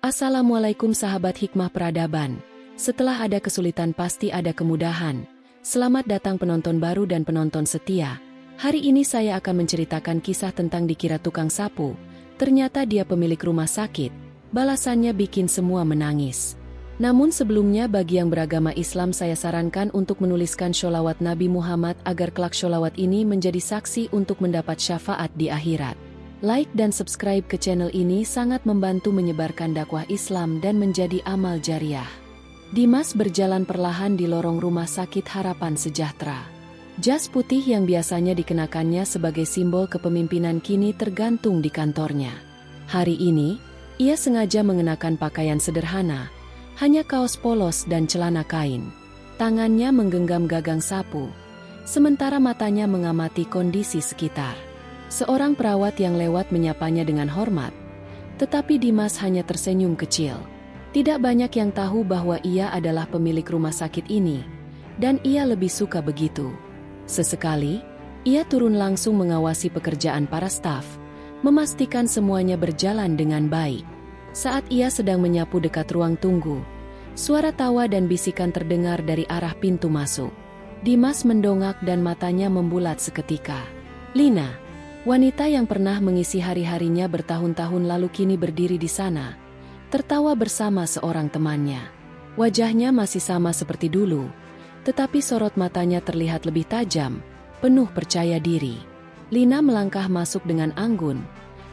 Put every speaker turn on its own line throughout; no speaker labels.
Assalamualaikum sahabat hikmah peradaban. Setelah ada kesulitan pasti ada kemudahan. Selamat datang penonton baru dan penonton setia. Hari ini saya akan menceritakan kisah tentang dikira tukang sapu. Ternyata dia pemilik rumah sakit. Balasannya bikin semua menangis. Namun sebelumnya bagi yang beragama Islam saya sarankan untuk menuliskan sholawat Nabi Muhammad agar kelak sholawat ini menjadi saksi untuk mendapat syafaat di akhirat. Like dan subscribe ke channel ini sangat membantu menyebarkan dakwah Islam dan menjadi amal jariah. Dimas berjalan perlahan di lorong rumah sakit Harapan Sejahtera. Jas putih yang biasanya dikenakannya sebagai simbol kepemimpinan kini tergantung di kantornya. Hari ini, ia sengaja mengenakan pakaian sederhana, hanya kaos polos dan celana kain. Tangannya menggenggam gagang sapu, sementara matanya mengamati kondisi sekitar. Seorang perawat yang lewat menyapanya dengan hormat, tetapi Dimas hanya tersenyum kecil. Tidak banyak yang tahu bahwa ia adalah pemilik rumah sakit ini, dan ia lebih suka begitu. Sesekali, ia turun langsung mengawasi pekerjaan para staf, memastikan semuanya berjalan dengan baik. Saat ia sedang menyapu dekat ruang tunggu, suara tawa dan bisikan terdengar dari arah pintu masuk. Dimas mendongak dan matanya membulat seketika. Lina, wanita yang pernah mengisi hari-harinya bertahun-tahun lalu kini berdiri di sana, tertawa bersama seorang temannya. Wajahnya masih sama seperti dulu, tetapi sorot matanya terlihat lebih tajam, penuh percaya diri. Lina melangkah masuk dengan anggun,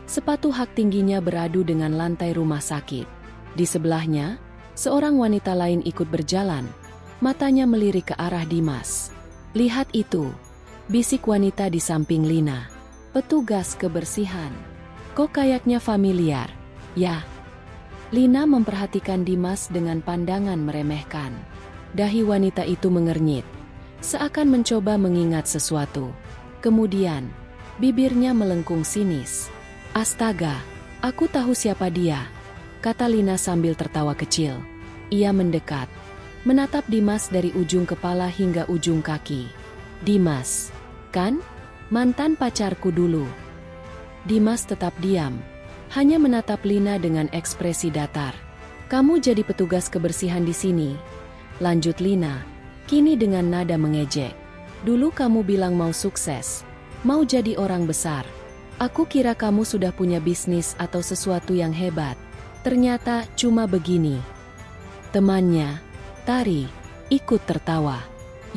sepatu hak tingginya beradu dengan lantai rumah sakit. Di sebelahnya, seorang wanita lain ikut berjalan, matanya melirik ke arah Dimas. "Lihat itu," bisik wanita di samping Lina. "Petugas kebersihan. Kok kayaknya familiar, ya?" Lina memperhatikan Dimas dengan pandangan meremehkan. Dahi wanita itu mengernyit, seakan mencoba mengingat sesuatu. Kemudian, bibirnya melengkung sinis. "Astaga, aku tahu siapa dia," kata Lina sambil tertawa kecil. Ia mendekat, menatap Dimas dari ujung kepala hingga ujung kaki. "Dimas, kan? Mantan pacarku dulu." Dimas tetap diam, hanya menatap Lina dengan ekspresi datar. "Kamu jadi petugas kebersihan di sini?" lanjut Lina, kini dengan nada mengejek. "Dulu kamu bilang mau sukses, mau jadi orang besar. Aku kira kamu sudah punya bisnis atau sesuatu yang hebat. Ternyata cuma begini." Temannya, Tari, ikut tertawa.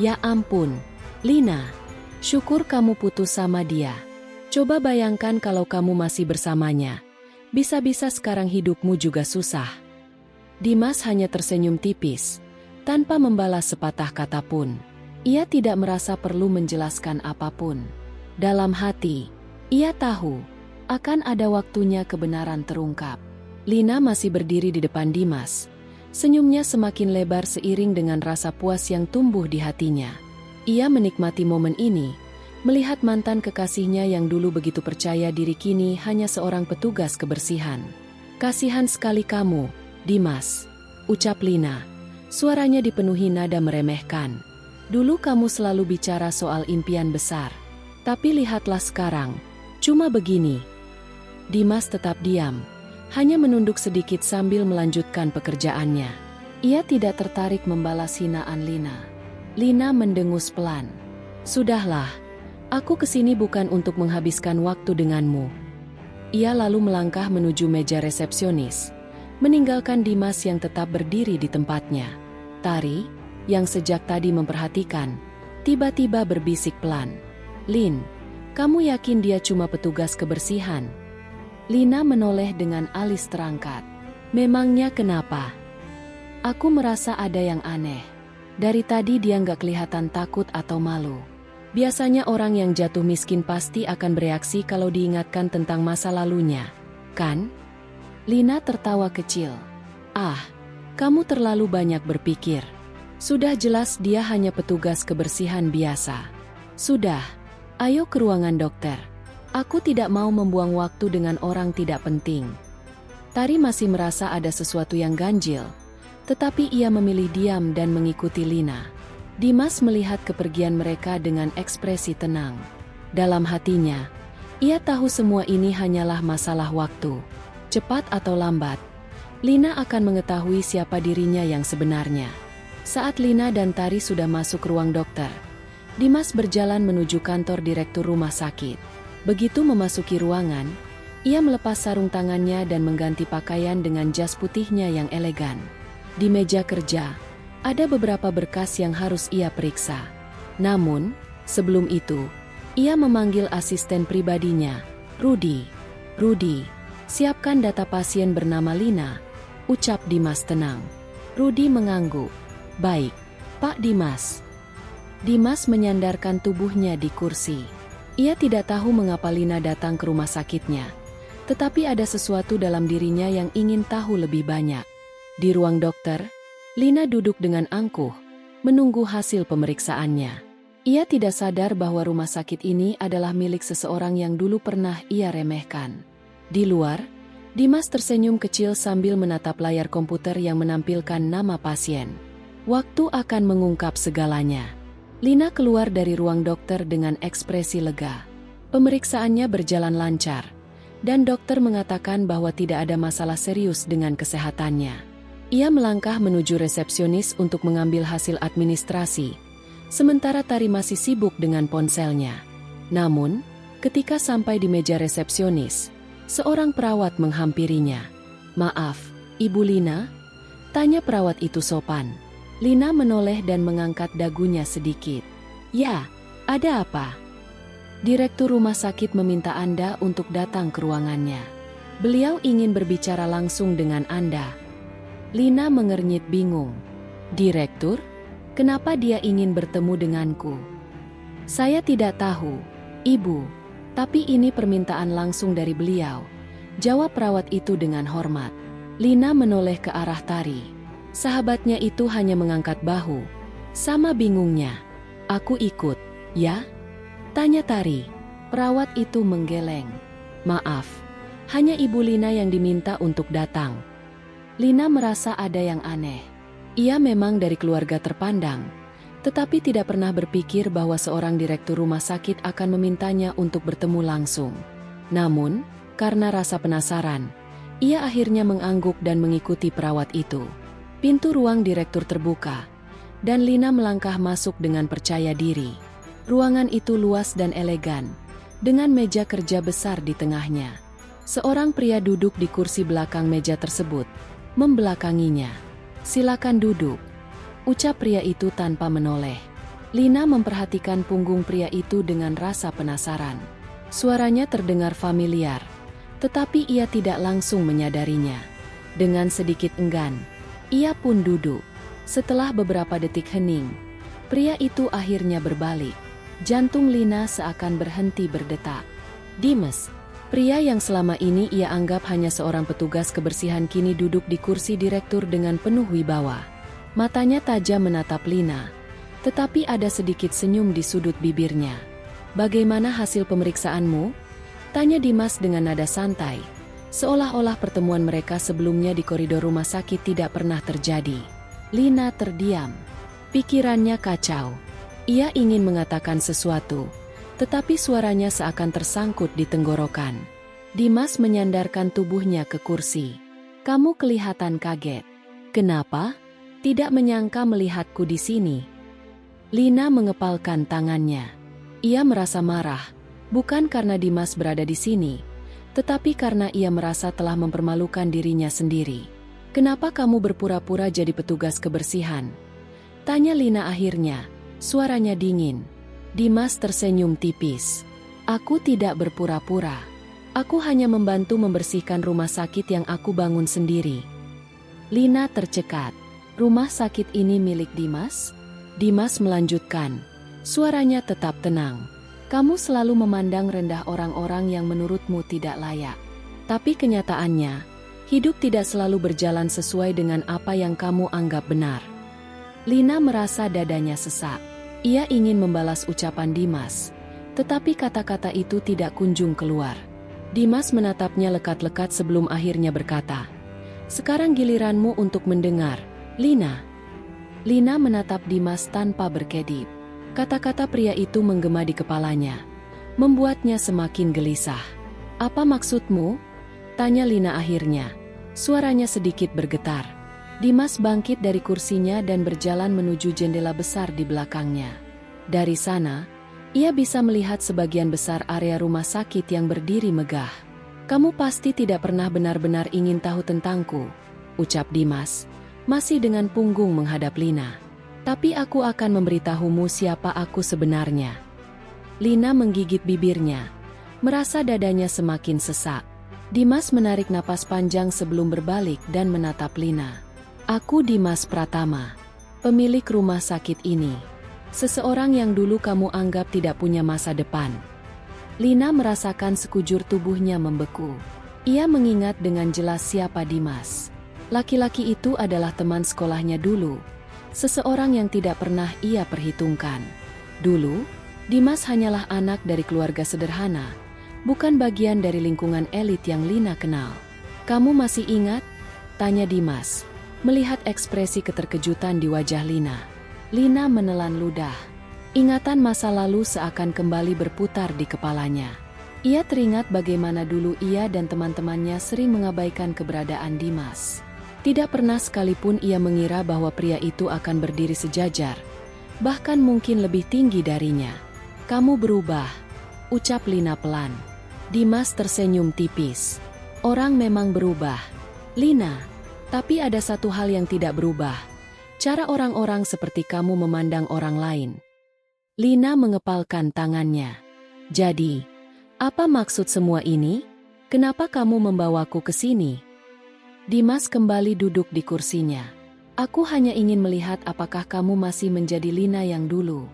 "Ya ampun, Lina. Syukur kamu putus sama dia. Coba bayangkan kalau kamu masih bersamanya. Bisa-bisa sekarang hidupmu juga susah." Dimas hanya tersenyum tipis, tanpa membalas sepatah kata pun. Ia tidak merasa perlu menjelaskan apapun. Dalam hati, ia tahu, akan ada waktunya kebenaran terungkap. Lina masih berdiri di depan Dimas. Senyumnya semakin lebar seiring dengan rasa puas yang tumbuh di hatinya. Ia menikmati momen ini, melihat mantan kekasihnya yang dulu begitu percaya diri kini hanya seorang petugas kebersihan. "Kasihan sekali kamu, Dimas," ucap Lina. Suaranya dipenuhi nada meremehkan. "Dulu kamu selalu bicara soal impian besar. Tapi lihatlah sekarang, cuma begini." Dimas tetap diam, hanya menunduk sedikit sambil melanjutkan pekerjaannya. Ia tidak tertarik membalas hinaan Lina. Lina mendengus pelan. "Sudahlah, aku kesini bukan untuk menghabiskan waktu denganmu." Ia lalu melangkah menuju meja resepsionis, meninggalkan Dimas yang tetap berdiri di tempatnya. Tari, yang sejak tadi memperhatikan, tiba-tiba berbisik pelan. "Lin, kamu yakin dia cuma petugas kebersihan?" Lina menoleh dengan alis terangkat. "Memangnya kenapa? Aku merasa ada yang aneh. Dari tadi dia nggak kelihatan takut atau malu. Biasanya orang yang jatuh miskin pasti akan bereaksi kalau diingatkan tentang masa lalunya, kan?" Lina tertawa kecil. "Ah, kamu terlalu banyak berpikir. Sudah jelas dia hanya petugas kebersihan biasa. Sudah, ayo ke ruangan dokter. Aku tidak mau membuang waktu dengan orang tidak penting." Tari masih merasa ada sesuatu yang ganjil, tetapi ia memilih diam dan mengikuti Lina. Dimas melihat kepergian mereka dengan ekspresi tenang. Dalam hatinya, ia tahu semua ini hanyalah masalah waktu. Cepat atau lambat, Lina akan mengetahui siapa dirinya yang sebenarnya. Saat Lina dan Tari sudah masuk ruang dokter, Dimas berjalan menuju kantor direktur rumah sakit. Begitu memasuki ruangan, ia melepas sarung tangannya dan mengganti pakaian dengan jas putihnya yang elegan. Di meja kerja, ada beberapa berkas yang harus ia periksa. Namun, sebelum itu, ia memanggil asisten pribadinya, Rudy. "Rudy, siapkan data pasien bernama Lina," ucap Dimas tenang. Rudy mengangguk. "Baik, Pak Dimas." Dimas menyandarkan tubuhnya di kursi. Ia tidak tahu mengapa Lina datang ke rumah sakitnya, tetapi ada sesuatu dalam dirinya yang ingin tahu lebih banyak. Di ruang dokter, Lina duduk dengan angkuh, menunggu hasil pemeriksaannya. Ia tidak sadar bahwa rumah sakit ini adalah milik seseorang yang dulu pernah ia remehkan. Di luar, Dimas tersenyum kecil sambil menatap layar komputer yang menampilkan nama pasien. Waktu akan mengungkap segalanya. Lina keluar dari ruang dokter dengan ekspresi lega. Pemeriksaannya berjalan lancar, dan dokter mengatakan bahwa tidak ada masalah serius dengan kesehatannya. Ia melangkah menuju resepsionis untuk mengambil hasil administrasi, sementara Tari masih sibuk dengan ponselnya. Namun, ketika sampai di meja resepsionis, seorang perawat menghampirinya. "Maaf, Ibu Lina?" tanya perawat itu sopan. Lina menoleh dan mengangkat dagunya sedikit. "Ya, ada apa?" "Direktur rumah sakit meminta Anda untuk datang ke ruangannya. Beliau ingin berbicara langsung dengan Anda." Lina mengernyit bingung. "Direktur? Kenapa dia ingin bertemu denganku?" "Saya tidak tahu, Ibu. Tapi ini permintaan langsung dari beliau," jawab perawat itu dengan hormat. Lina menoleh ke arah Tari. Sahabatnya itu hanya mengangkat bahu. Sama bingungnya. "Aku ikut, ya?" tanya Tari. Perawat itu menggeleng. "Maaf, hanya Ibu Lina yang diminta untuk datang." Lina merasa ada yang aneh. Ia memang dari keluarga terpandang, tetapi tidak pernah berpikir bahwa seorang direktur rumah sakit akan memintanya untuk bertemu langsung. Namun, karena rasa penasaran, ia akhirnya mengangguk dan mengikuti perawat itu. Pintu ruang direktur terbuka, dan Lina melangkah masuk dengan percaya diri. Ruangan itu luas dan elegan, dengan meja kerja besar di tengahnya. Seorang pria duduk di kursi belakang meja tersebut, membelakanginya. "Silakan duduk," ucap pria itu tanpa menoleh. Lina memperhatikan punggung pria itu dengan rasa penasaran. Suaranya terdengar familiar, tetapi ia tidak langsung menyadarinya. Dengan sedikit enggan, ia pun duduk. Setelah beberapa detik hening, pria itu akhirnya berbalik. Jantung Lina seakan berhenti berdetak. Dimas, pria yang selama ini ia anggap hanya seorang petugas kebersihan, kini duduk di kursi direktur dengan penuh wibawa. Matanya tajam menatap Lina, tetapi ada sedikit senyum di sudut bibirnya. "Bagaimana hasil pemeriksaanmu?" tanya Dimas dengan nada santai, seolah-olah pertemuan mereka sebelumnya di koridor rumah sakit tidak pernah terjadi. Lina terdiam. Pikirannya kacau. Ia ingin mengatakan sesuatu, tetapi suaranya seakan tersangkut di tenggorokan. Dimas menyandarkan tubuhnya ke kursi. "Kamu kelihatan kaget. Kenapa? Tidak menyangka melihatku di sini." Lina mengepalkan tangannya. Ia merasa marah, bukan karena Dimas berada di sini, tetapi karena ia merasa telah mempermalukan dirinya sendiri. "Kenapa kamu berpura-pura jadi petugas kebersihan?" tanya Lina akhirnya, suaranya dingin. Dimas tersenyum tipis. "Aku tidak berpura-pura. Aku hanya membantu membersihkan rumah sakit yang aku bangun sendiri." Lina tercekat. "Rumah sakit ini milik Dimas?" Dimas melanjutkan. Suaranya tetap tenang. "Kamu selalu memandang rendah orang-orang yang menurutmu tidak layak. Tapi kenyataannya, hidup tidak selalu berjalan sesuai dengan apa yang kamu anggap benar." Lina merasa dadanya sesak. Ia ingin membalas ucapan Dimas, tetapi kata-kata itu tidak kunjung keluar. Dimas menatapnya lekat-lekat sebelum akhirnya berkata, "Sekarang giliranmu untuk mendengar, Lina." Lina menatap Dimas tanpa berkedip. Kata-kata pria itu menggema di kepalanya, membuatnya semakin gelisah. "Apa maksudmu?" tanya Lina akhirnya. Suaranya sedikit bergetar. Dimas bangkit dari kursinya dan berjalan menuju jendela besar di belakangnya. Dari sana, ia bisa melihat sebagian besar area rumah sakit yang berdiri megah. "Kamu pasti tidak pernah benar-benar ingin tahu tentangku," ucap Dimas, masih dengan punggung menghadap Lina. "Tapi aku akan memberitahumu siapa aku sebenarnya." Lina menggigit bibirnya, merasa dadanya semakin sesak. Dimas menarik napas panjang sebelum berbalik dan menatap Lina. "Aku Dimas Pratama, pemilik rumah sakit ini. Seseorang yang dulu kamu anggap tidak punya masa depan." Lina merasakan sekujur tubuhnya membeku. Ia mengingat dengan jelas siapa Dimas. Laki-laki itu adalah teman sekolahnya dulu, seseorang yang tidak pernah ia perhitungkan. Dulu, Dimas hanyalah anak dari keluarga sederhana, bukan bagian dari lingkungan elit yang Lina kenal. "Kamu masih ingat?" tanya Dimas, melihat ekspresi keterkejutan di wajah Lina. Lina menelan ludah. Ingatan masa lalu seakan kembali berputar di kepalanya. Ia teringat bagaimana dulu ia dan teman-temannya sering mengabaikan keberadaan Dimas. Tidak pernah sekalipun ia mengira bahwa pria itu akan berdiri sejajar, bahkan mungkin lebih tinggi darinya. "Kamu berubah," ucap Lina pelan. Dimas tersenyum tipis. "Orang memang berubah, Lina. Tapi ada satu hal yang tidak berubah. Cara orang-orang seperti kamu memandang orang lain." Lina mengepalkan tangannya. "Jadi, apa maksud semua ini? Kenapa kamu membawaku ke sini?" Dimas kembali duduk di kursinya. "Aku hanya ingin melihat apakah kamu masih menjadi Lina yang dulu.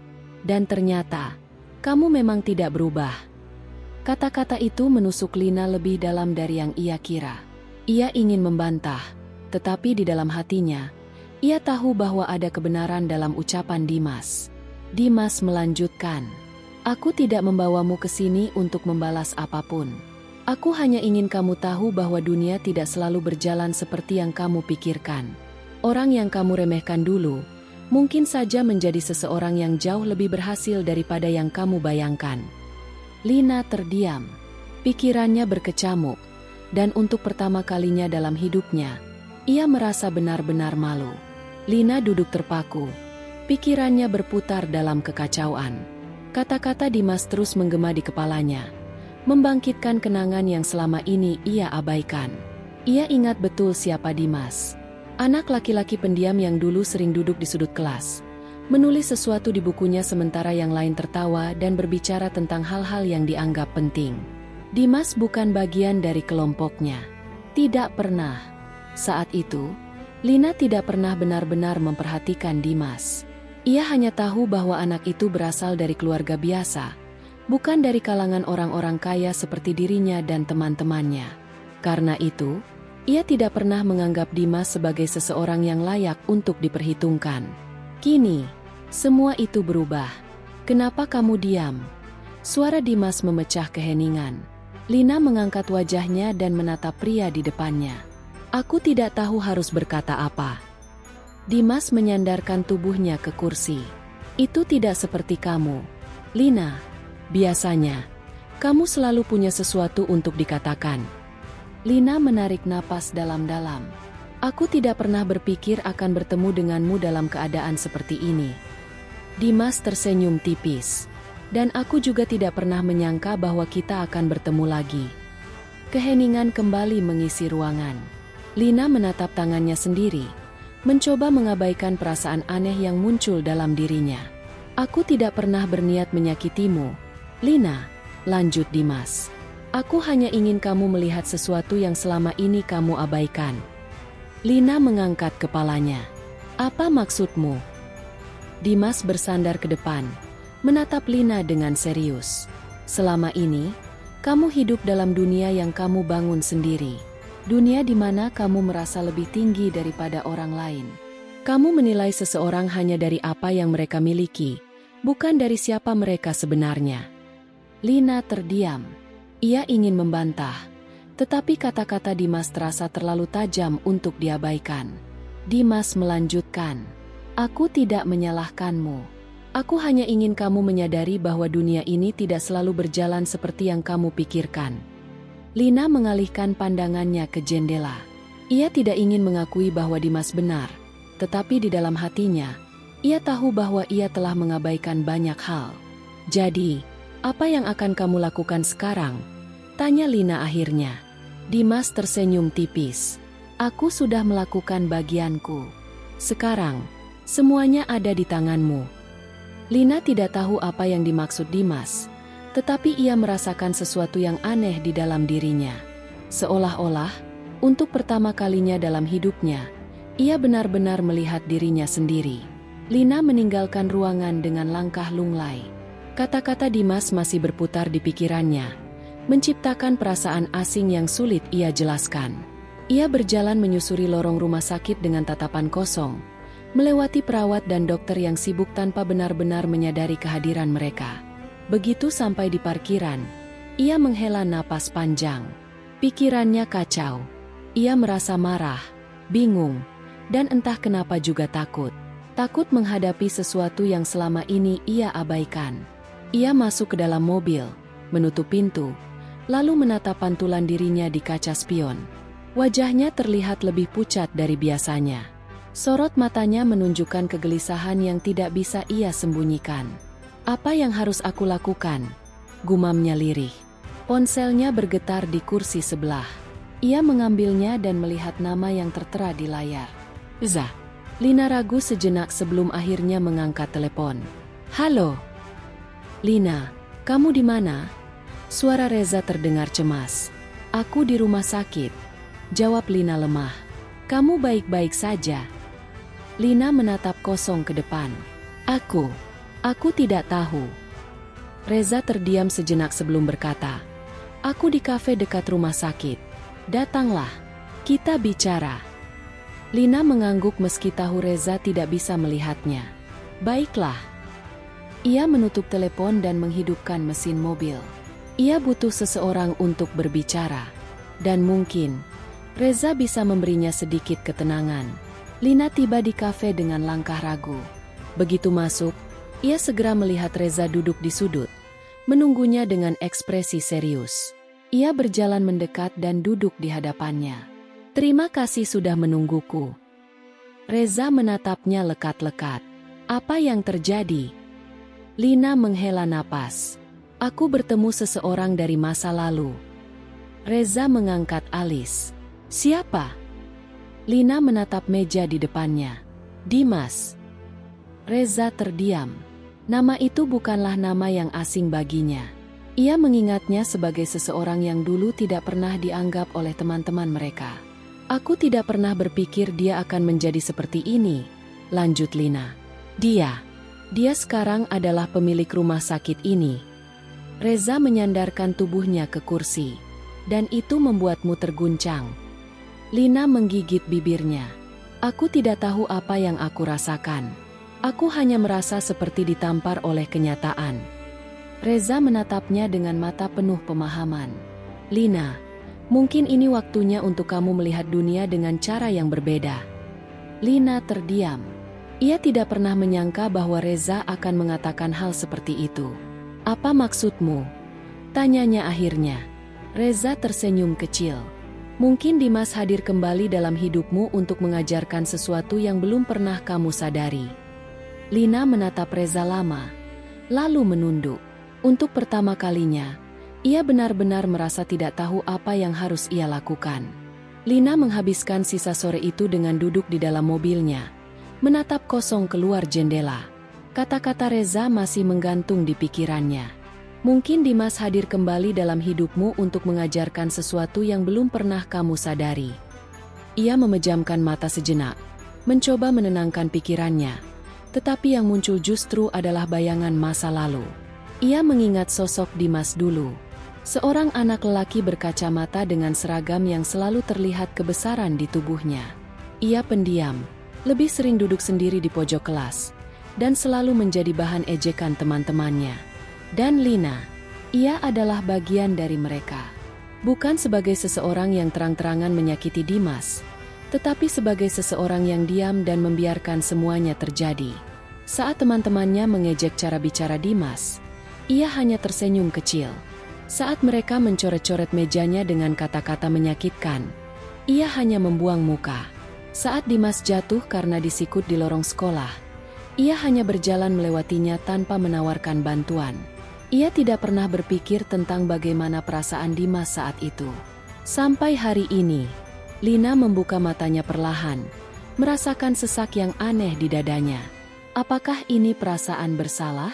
Dan ternyata, kamu memang tidak berubah." Kata-kata itu menusuk Lina lebih dalam dari yang ia kira. Ia ingin membantah, tetapi di dalam hatinya, ia tahu bahwa ada kebenaran dalam ucapan Dimas. Dimas melanjutkan, "Aku tidak membawamu ke sini untuk membalas apapun. Aku hanya ingin kamu tahu bahwa dunia tidak selalu berjalan seperti yang kamu pikirkan. Orang yang kamu remehkan dulu, mungkin saja menjadi seseorang yang jauh lebih berhasil daripada yang kamu bayangkan." Lina terdiam. Pikirannya berkecamuk, dan untuk pertama kalinya dalam hidupnya, ia merasa benar-benar malu. Lina duduk terpaku. Pikirannya berputar dalam kekacauan. Kata-kata Dimas terus menggema di kepalanya, membangkitkan kenangan yang selama ini ia abaikan. Ia ingat betul siapa Dimas. Anak laki-laki pendiam yang dulu sering duduk di sudut kelas, menulis sesuatu di bukunya sementara yang lain tertawa dan berbicara tentang hal-hal yang dianggap penting. Dimas bukan bagian dari kelompoknya. Tidak pernah. Saat itu, Lina tidak pernah benar-benar memperhatikan Dimas. Ia hanya tahu bahwa anak itu berasal dari keluarga biasa, bukan dari kalangan orang-orang kaya seperti dirinya dan teman-temannya. Karena itu, ia tidak pernah menganggap Dimas sebagai seseorang yang layak untuk diperhitungkan. Kini, semua itu berubah. "Kenapa kamu diam?" Suara Dimas memecah keheningan. Lina mengangkat wajahnya dan menatap pria di depannya. "Aku tidak tahu harus berkata apa." Dimas menyandarkan tubuhnya ke kursi. "Itu tidak seperti kamu, Lina. Biasanya, kamu selalu punya sesuatu untuk dikatakan." Lina menarik napas dalam-dalam. "Aku tidak pernah berpikir akan bertemu denganmu dalam keadaan seperti ini." Dimas tersenyum tipis. "Dan aku juga tidak pernah menyangka bahwa kita akan bertemu lagi." Keheningan kembali mengisi ruangan. Lina menatap tangannya sendiri, mencoba mengabaikan perasaan aneh yang muncul dalam dirinya. "Aku tidak pernah berniat menyakitimu, Lina," lanjut Dimas. "Aku hanya ingin kamu melihat sesuatu yang selama ini kamu abaikan." Lina mengangkat kepalanya. "Apa maksudmu?" Dimas bersandar ke depan, menatap Lina dengan serius. "Selama ini, kamu hidup dalam dunia yang kamu bangun sendiri. Dunia di mana kamu merasa lebih tinggi daripada orang lain. Kamu menilai seseorang hanya dari apa yang mereka miliki, bukan dari siapa mereka sebenarnya." Lina terdiam. Ia ingin membantah, tetapi kata-kata Dimas terasa terlalu tajam untuk diabaikan. Dimas melanjutkan, "Aku tidak menyalahkanmu. Aku hanya ingin kamu menyadari bahwa dunia ini tidak selalu berjalan seperti yang kamu pikirkan." Lina mengalihkan pandangannya ke jendela. Ia tidak ingin mengakui bahwa Dimas benar, tetapi di dalam hatinya, ia tahu bahwa ia telah mengabaikan banyak hal. "Jadi, apa yang akan kamu lakukan sekarang?" tanya Lina akhirnya. Dimas tersenyum tipis. "Aku sudah melakukan bagianku. Sekarang, semuanya ada di tanganmu." Lina tidak tahu apa yang dimaksud Dimas, tetapi ia merasakan sesuatu yang aneh di dalam dirinya. Seolah-olah, untuk pertama kalinya dalam hidupnya, ia benar-benar melihat dirinya sendiri. Lina meninggalkan ruangan dengan langkah lunglai. Kata-kata Dimas masih berputar di pikirannya, menciptakan perasaan asing yang sulit ia jelaskan. Ia berjalan menyusuri lorong rumah sakit dengan tatapan kosong, melewati perawat dan dokter yang sibuk tanpa benar-benar menyadari kehadiran mereka. Begitu sampai di parkiran, ia menghela napas panjang. Pikirannya kacau. Ia merasa marah, bingung, dan entah kenapa juga takut. Takut menghadapi sesuatu yang selama ini ia abaikan. Ia masuk ke dalam mobil, menutup pintu, lalu menatap pantulan dirinya di kaca spion. Wajahnya terlihat lebih pucat dari biasanya. Sorot matanya menunjukkan kegelisahan yang tidak bisa ia sembunyikan. "Apa yang harus aku lakukan?" gumamnya lirih. Ponselnya bergetar di kursi sebelah. Ia mengambilnya dan melihat nama yang tertera di layar. "Zah." Lina ragu sejenak sebelum akhirnya mengangkat telepon. "Halo? Lina, kamu di mana?" Suara Reza terdengar cemas. "Aku di rumah sakit," jawab Lina lemah. "Kamu baik-baik saja?" Lina menatap kosong ke depan. Aku tidak tahu." Reza terdiam sejenak sebelum berkata, "Aku di kafe dekat rumah sakit. Datanglah, kita bicara." Lina mengangguk meski tahu Reza tidak bisa melihatnya. "Baiklah." Ia menutup telepon dan menghidupkan mesin mobil. Ia butuh seseorang untuk berbicara. Dan mungkin, Reza bisa memberinya sedikit ketenangan. Lina tiba di kafe dengan langkah ragu. Begitu masuk, ia segera melihat Reza duduk di sudut, menunggunya dengan ekspresi serius. Ia berjalan mendekat dan duduk di hadapannya. "Terima kasih sudah menungguku." Reza menatapnya lekat-lekat. "Apa yang terjadi?" Lina menghela napas. "Aku bertemu seseorang dari masa lalu." Reza mengangkat alis. "Siapa?" Lina menatap meja di depannya. "Dimas." Reza terdiam. Nama itu bukanlah nama yang asing baginya. Ia mengingatnya sebagai seseorang yang dulu tidak pernah dianggap oleh teman-teman mereka. "Aku tidak pernah berpikir dia akan menjadi seperti ini," lanjut Lina. Dia sekarang adalah pemilik rumah sakit ini." Reza menyandarkan tubuhnya ke kursi, "Dan itu membuatmu terguncang." Lina menggigit bibirnya. "Aku tidak tahu apa yang aku rasakan. Aku hanya merasa seperti ditampar oleh kenyataan." Reza menatapnya dengan mata penuh pemahaman. "Lina, mungkin ini waktunya untuk kamu melihat dunia dengan cara yang berbeda." Lina terdiam. Ia tidak pernah menyangka bahwa Reza akan mengatakan hal seperti itu. "Apa maksudmu?" tanyanya akhirnya. Reza tersenyum kecil. "Mungkin Dimas hadir kembali dalam hidupmu untuk mengajarkan sesuatu yang belum pernah kamu sadari." Lina menatap Reza lama, lalu menunduk. Untuk pertama kalinya, ia benar-benar merasa tidak tahu apa yang harus ia lakukan. Lina menghabiskan sisa sore itu dengan duduk di dalam mobilnya, menatap kosong keluar jendela. Kata-kata Reza masih menggantung di pikirannya. "Mungkin Dimas hadir kembali dalam hidupmu untuk mengajarkan sesuatu yang belum pernah kamu sadari." Ia memejamkan mata sejenak, mencoba menenangkan pikirannya, tetapi yang muncul justru adalah bayangan masa lalu. Ia mengingat sosok Dimas dulu. Seorang anak lelaki berkacamata dengan seragam yang selalu terlihat kebesaran di tubuhnya. Ia pendiam, lebih sering duduk sendiri di pojok kelas, dan selalu menjadi bahan ejekan teman-temannya. Dan Lina, ia adalah bagian dari mereka. Bukan sebagai seseorang yang terang-terangan menyakiti Dimas, tetapi sebagai seseorang yang diam dan membiarkan semuanya terjadi. Saat teman-temannya mengejek cara bicara Dimas, ia hanya tersenyum kecil. Saat mereka mencoret-coret mejanya dengan kata-kata menyakitkan, Ia hanya membuang muka. Saat Dimas jatuh karena disikut di lorong sekolah, ia hanya berjalan melewatinya tanpa menawarkan bantuan. Ia tidak pernah berpikir tentang bagaimana perasaan Dimas saat itu. Sampai hari ini, Lina membuka matanya perlahan, merasakan sesak yang aneh di dadanya. Apakah ini perasaan bersalah?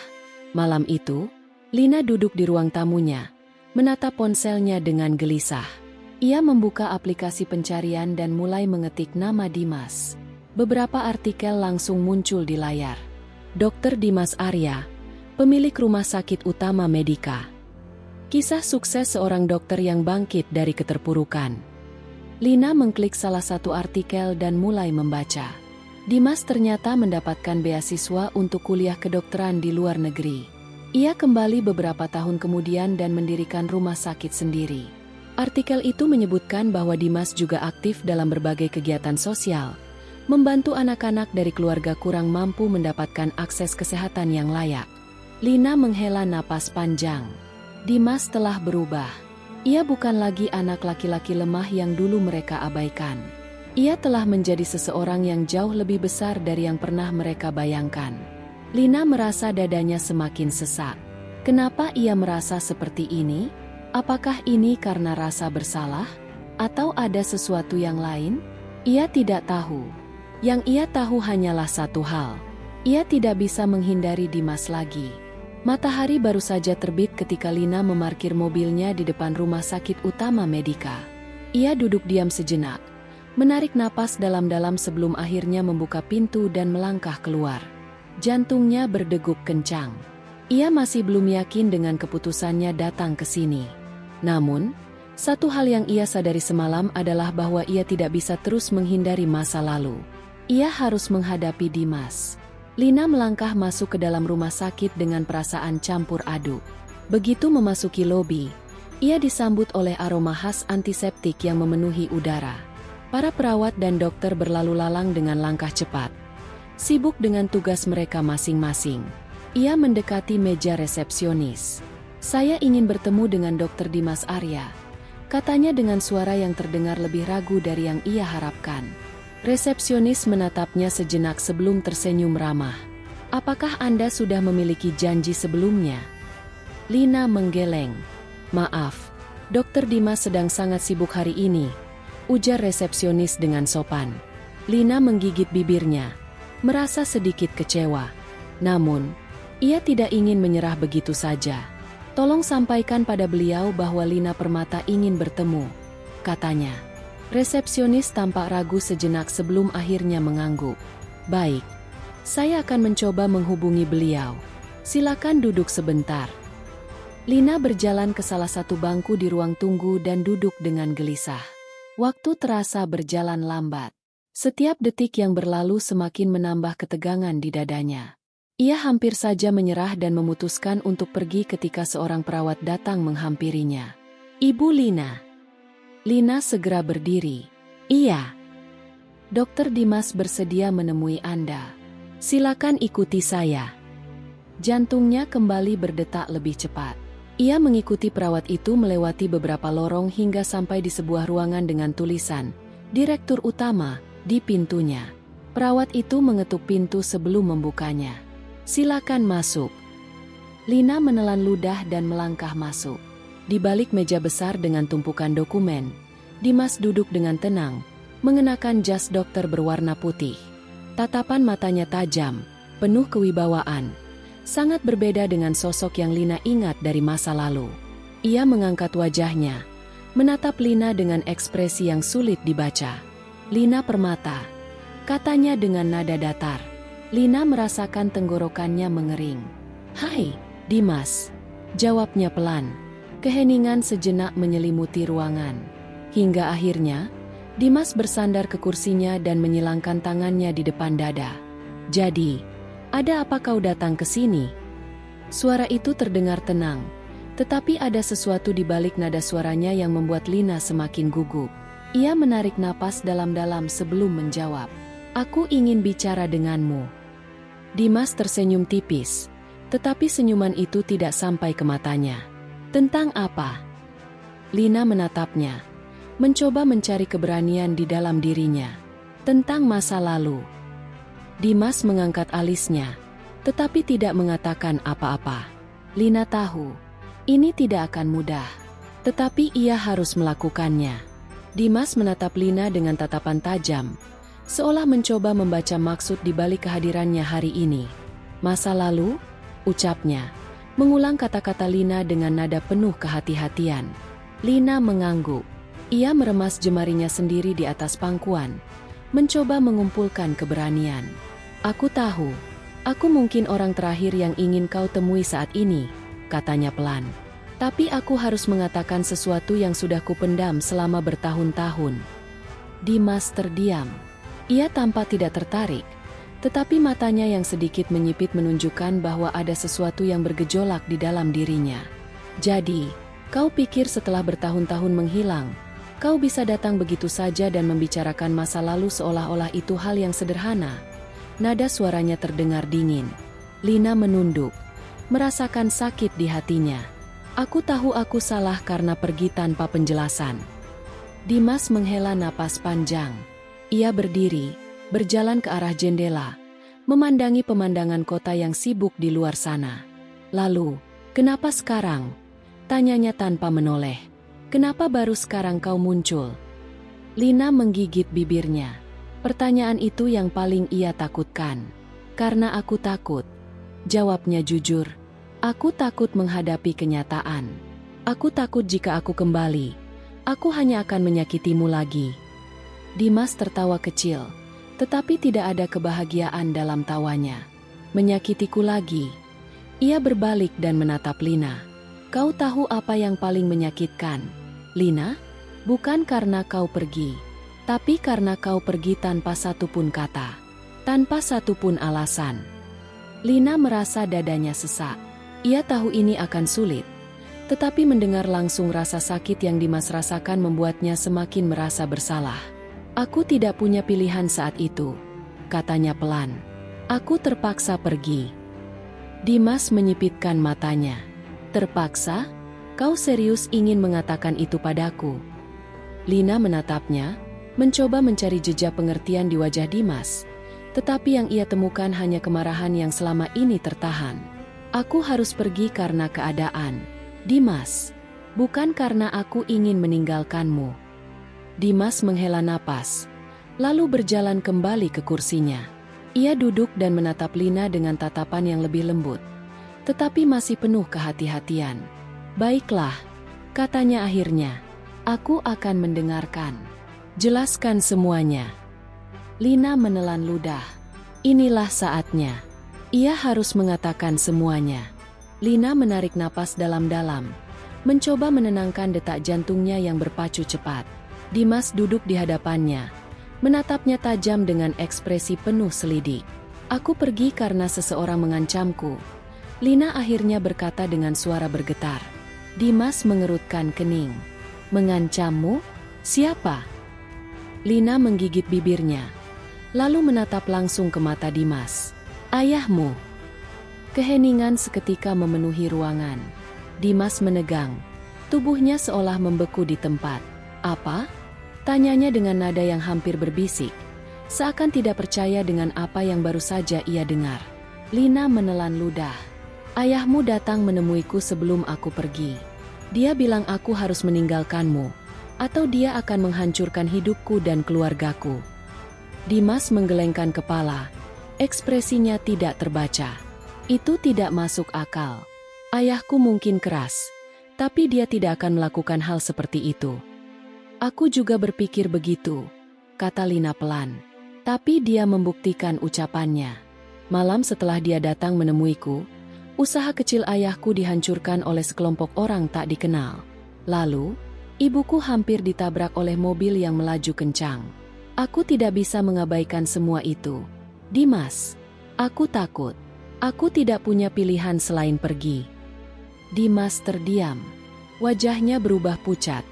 Malam itu, Lina duduk di ruang tamunya, menatap ponselnya dengan gelisah. Ia membuka aplikasi pencarian dan mulai mengetik nama Dimas. Beberapa artikel langsung muncul di layar. Dr. Dimas Arya, pemilik Rumah Sakit Utama Medika. Kisah sukses seorang dokter yang bangkit dari keterpurukan. Lina mengklik salah satu artikel dan mulai membaca. Dimas ternyata mendapatkan beasiswa untuk kuliah kedokteran di luar negeri. Ia kembali beberapa tahun kemudian dan mendirikan rumah sakit sendiri. Artikel itu menyebutkan bahwa Dimas juga aktif dalam berbagai kegiatan sosial, membantu anak-anak dari keluarga kurang mampu mendapatkan akses kesehatan yang layak. Lina menghela napas panjang. Dimas telah berubah. Ia bukan lagi anak laki-laki lemah yang dulu mereka abaikan. Ia telah menjadi seseorang yang jauh lebih besar dari yang pernah mereka bayangkan. Lina merasa dadanya semakin sesak. Kenapa ia merasa seperti ini? Apakah ini karena rasa bersalah? Atau ada sesuatu yang lain? Ia tidak tahu. Yang ia tahu hanyalah satu hal. Ia tidak bisa menghindari Dimas lagi. Matahari baru saja terbit ketika Lina memarkir mobilnya di depan Rumah Sakit Utama Medika. Ia duduk diam sejenak, menarik napas dalam-dalam sebelum akhirnya membuka pintu dan melangkah keluar. Jantungnya berdegup kencang. Ia masih belum yakin dengan keputusannya datang ke sini. Namun, satu hal yang ia sadari semalam adalah bahwa ia tidak bisa terus menghindari masa lalu. Ia harus menghadapi Dimas. Lina melangkah masuk ke dalam rumah sakit dengan perasaan campur aduk. Begitu memasuki lobi, ia disambut oleh aroma khas antiseptik yang memenuhi udara. Para perawat dan dokter berlalu lalang dengan langkah cepat, sibuk dengan tugas mereka masing-masing. Ia mendekati meja resepsionis. "Saya ingin bertemu dengan Dr. Dimas Arya," katanya dengan suara yang terdengar lebih ragu dari yang ia harapkan. Resepsionis menatapnya sejenak sebelum tersenyum ramah. "Apakah Anda sudah memiliki janji sebelumnya?" Lina menggeleng. "Maaf, Dr. Dimas sedang sangat sibuk hari ini," ujar resepsionis dengan sopan. Lina menggigit bibirnya, merasa sedikit kecewa. Namun, ia tidak ingin menyerah begitu saja. "Tolong sampaikan pada beliau bahwa Lina Permata ingin bertemu," katanya. Resepsionis tampak ragu sejenak sebelum akhirnya mengangguk. "Baik, saya akan mencoba menghubungi beliau. Silakan duduk sebentar." Lina berjalan ke salah satu bangku di ruang tunggu dan duduk dengan gelisah. Waktu terasa berjalan lambat. Setiap detik yang berlalu semakin menambah ketegangan di dadanya. Ia hampir saja menyerah dan memutuskan untuk pergi ketika seorang perawat datang menghampirinya. "Ibu Lina." Lina segera berdiri. "Iya. Dr. Dimas bersedia menemui Anda. Silakan ikuti saya." Jantungnya kembali berdetak lebih cepat. Ia mengikuti perawat itu melewati beberapa lorong hingga sampai di sebuah ruangan dengan tulisan "Direktur Utama" di pintunya. Perawat itu mengetuk pintu sebelum membukanya. "Silakan masuk." Lina menelan ludah dan melangkah masuk. Di balik meja besar dengan tumpukan dokumen, Dimas duduk dengan tenang, mengenakan jas dokter berwarna putih. Tatapan matanya tajam, penuh kewibawaan. Sangat berbeda dengan sosok yang Lina ingat dari masa lalu. Ia mengangkat wajahnya, menatap Lina dengan ekspresi yang sulit dibaca. "Lina Permata," katanya dengan nada datar. Lina merasakan tenggorokannya mengering. "Hai, Dimas," jawabnya pelan. Keheningan sejenak menyelimuti ruangan. Hingga akhirnya, Dimas bersandar ke kursinya dan menyilangkan tangannya di depan dada. "Jadi, ada apa kau datang ke sini?" Suara itu terdengar tenang, tetapi ada sesuatu di balik nada suaranya yang membuat Lina semakin gugup. Ia menarik napas dalam-dalam sebelum menjawab. "Aku ingin bicara denganmu." Dimas tersenyum tipis, tetapi senyuman itu tidak sampai ke matanya. "Tentang apa?" Lina menatapnya. mencoba mencari keberanian di dalam dirinya. Tentang masa lalu. Dimas mengangkat alisnya, tetapi tidak mengatakan apa-apa. Lina tahu, ini tidak akan mudah. Tetapi ia harus melakukannya. Dimas menatap Lina dengan tatapan tajam, seolah mencoba membaca maksud di balik kehadirannya hari ini. Masa lalu? Ucapnya, mengulang kata-kata Lina dengan nada penuh kehati-hatian. Lina mengangguk. Ia meremas jemarinya sendiri di atas pangkuan, mencoba mengumpulkan keberanian. Aku tahu, aku mungkin orang terakhir yang ingin kau temui saat ini, katanya pelan. Tapi aku harus mengatakan sesuatu yang sudah kupendam selama bertahun-tahun. Dimas terdiam. Ia tampak tidak tertarik, tetapi matanya yang sedikit menyipit menunjukkan bahwa ada sesuatu yang bergejolak di dalam dirinya. Jadi, kau pikir setelah bertahun-tahun menghilang, kau bisa datang begitu saja dan membicarakan masa lalu seolah-olah itu hal yang sederhana? Nada suaranya terdengar dingin. Lina menunduk, merasakan sakit di hatinya. Aku tahu aku salah karena pergi tanpa penjelasan. Dimas menghela napas panjang. Ia berdiri, berjalan ke arah jendela, memandangi pemandangan kota yang sibuk di luar sana. Lalu, kenapa sekarang? Tanyanya tanpa menoleh. Kenapa baru sekarang kau muncul? Lina menggigit bibirnya. Pertanyaan itu yang paling ia takutkan. Karena aku takut. Jawabnya jujur. Aku takut menghadapi kenyataan. Aku takut jika aku kembali, aku hanya akan menyakitimu lagi. Dimas tertawa kecil, tetapi tidak ada kebahagiaan dalam tawanya. Menyakitiku lagi. Ia berbalik dan menatap Lina. Kau tahu apa yang paling menyakitkan, Lina? Bukan karena kau pergi, tapi karena kau pergi tanpa satupun kata, tanpa satupun alasan. Lina merasa dadanya sesak. Ia tahu ini akan sulit, tetapi mendengar langsung rasa sakit yang Dimas rasakan membuatnya semakin merasa bersalah. Aku tidak punya pilihan saat itu, katanya pelan. Aku terpaksa pergi. Dimas menyipitkan matanya. Terpaksa? Kau serius ingin mengatakan itu padaku? Lina menatapnya, mencoba mencari jejak pengertian di wajah Dimas, tetapi yang ia temukan hanya kemarahan yang selama ini tertahan. Aku harus pergi karena keadaan, Dimas. Bukan karena aku ingin meninggalkanmu. Dimas menghela napas, lalu berjalan kembali ke kursinya. Ia duduk dan menatap Lina dengan tatapan yang lebih lembut, tetapi masih penuh kehati-hatian. Baiklah, katanya akhirnya. Aku akan mendengarkan. Jelaskan semuanya. Lina menelan ludah. Inilah saatnya. Ia harus mengatakan semuanya. Lina menarik napas dalam-dalam, mencoba menenangkan detak jantungnya yang berpacu cepat. Dimas duduk di hadapannya, menatapnya tajam dengan ekspresi penuh selidik. Aku pergi karena seseorang mengancamku. Lina akhirnya berkata dengan suara bergetar. Dimas mengerutkan kening. Mengancammu? Siapa? Lina menggigit bibirnya, lalu menatap langsung ke mata Dimas. Ayahmu. Keheningan seketika memenuhi ruangan. Dimas menegang. Tubuhnya seolah membeku di tempat. Apa? Tanyanya dengan nada yang hampir berbisik, seakan tidak percaya dengan apa yang baru saja ia dengar. Lina menelan ludah. Ayahmu datang menemuiku sebelum aku pergi. Dia bilang aku harus meninggalkanmu, atau dia akan menghancurkan hidupku dan keluargaku. Dimas menggelengkan kepala. Ekspresinya tidak terbaca. Itu tidak masuk akal. Ayahku mungkin keras, tapi dia tidak akan melakukan hal seperti itu. Aku juga berpikir begitu, kata Lina pelan. Tapi dia membuktikan ucapannya. Malam setelah dia datang menemuiku, usaha kecil ayahku dihancurkan oleh sekelompok orang tak dikenal. Lalu, ibuku hampir ditabrak oleh mobil yang melaju kencang. Aku tidak bisa mengabaikan semua itu. Dimas, aku takut. Aku tidak punya pilihan selain pergi. Dimas terdiam. Wajahnya berubah pucat,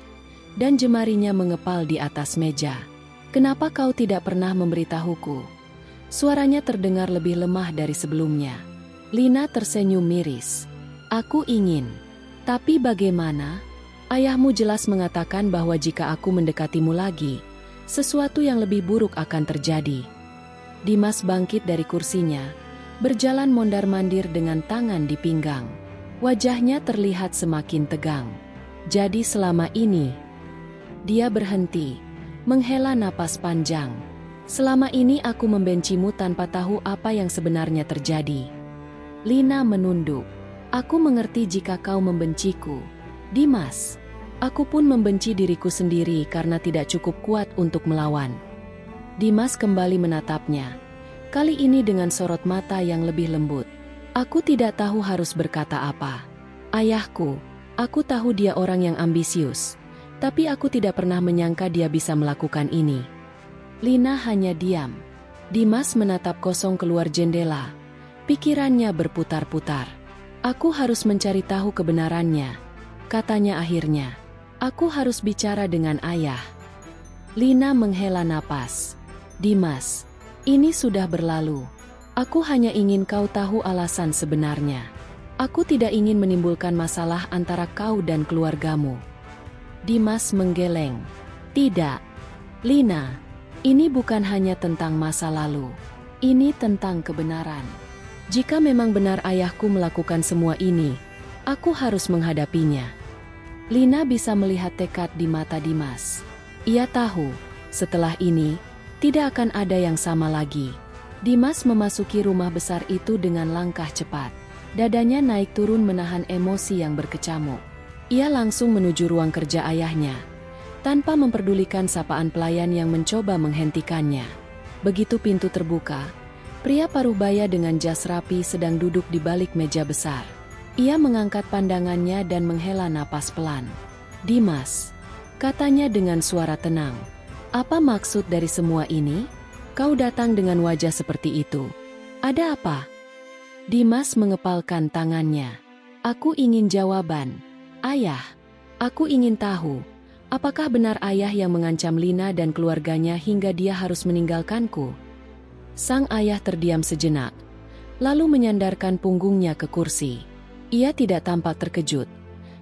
dan jemarinya mengepal di atas meja. Kenapa kau tidak pernah memberitahuku? Suaranya terdengar lebih lemah dari sebelumnya. Lina tersenyum miris. Aku ingin. Tapi bagaimana? Ayahmu jelas mengatakan bahwa jika aku mendekatimu lagi, sesuatu yang lebih buruk akan terjadi. Dimas bangkit dari kursinya, berjalan mondar-mandir dengan tangan di pinggang. Wajahnya terlihat semakin tegang. Jadi selama ini, dia berhenti, menghela napas panjang. Selama ini aku membencimu tanpa tahu apa yang sebenarnya terjadi. Lina menunduk. Aku mengerti jika kau membenciku, Dimas. Aku pun membenci diriku sendiri karena tidak cukup kuat untuk melawan. Dimas kembali menatapnya. Kali ini dengan sorot mata yang lebih lembut. Aku tidak tahu harus berkata apa. Ayahku, aku tahu dia orang yang ambisius. Tapi aku tidak pernah menyangka dia bisa melakukan ini. Lina hanya diam. Dimas menatap kosong keluar jendela. Pikirannya berputar-putar. Aku harus mencari tahu kebenarannya, katanya akhirnya. Aku harus bicara dengan ayah. Lina menghela napas. Dimas, ini sudah berlalu. Aku hanya ingin kau tahu alasan sebenarnya. Aku tidak ingin menimbulkan masalah antara kau dan keluargamu. Dimas menggeleng. Tidak, Lina, ini bukan hanya tentang masa lalu. Ini tentang kebenaran. Jika memang benar ayahku melakukan semua ini, aku harus menghadapinya. Lina bisa melihat tekad di mata Dimas. Ia tahu, setelah ini, tidak akan ada yang sama lagi. Dimas memasuki rumah besar itu dengan langkah cepat. Dadanya naik turun menahan emosi yang berkecamuk. Ia langsung menuju ruang kerja ayahnya, tanpa memperdulikan sapaan pelayan yang mencoba menghentikannya. Begitu pintu terbuka, pria paruh-baya dengan jas rapi sedang duduk di balik meja besar. Ia mengangkat pandangannya dan menghela napas pelan. Dimas, katanya dengan suara tenang. Apa maksud dari semua ini? Kau datang dengan wajah seperti itu. Ada apa? Dimas mengepalkan tangannya. Aku ingin jawaban. Ayah, aku ingin tahu, apakah benar ayah yang mengancam Lina dan keluarganya hingga dia harus meninggalkanku? Sang ayah terdiam sejenak, lalu menyandarkan punggungnya ke kursi. Ia tidak tampak terkejut,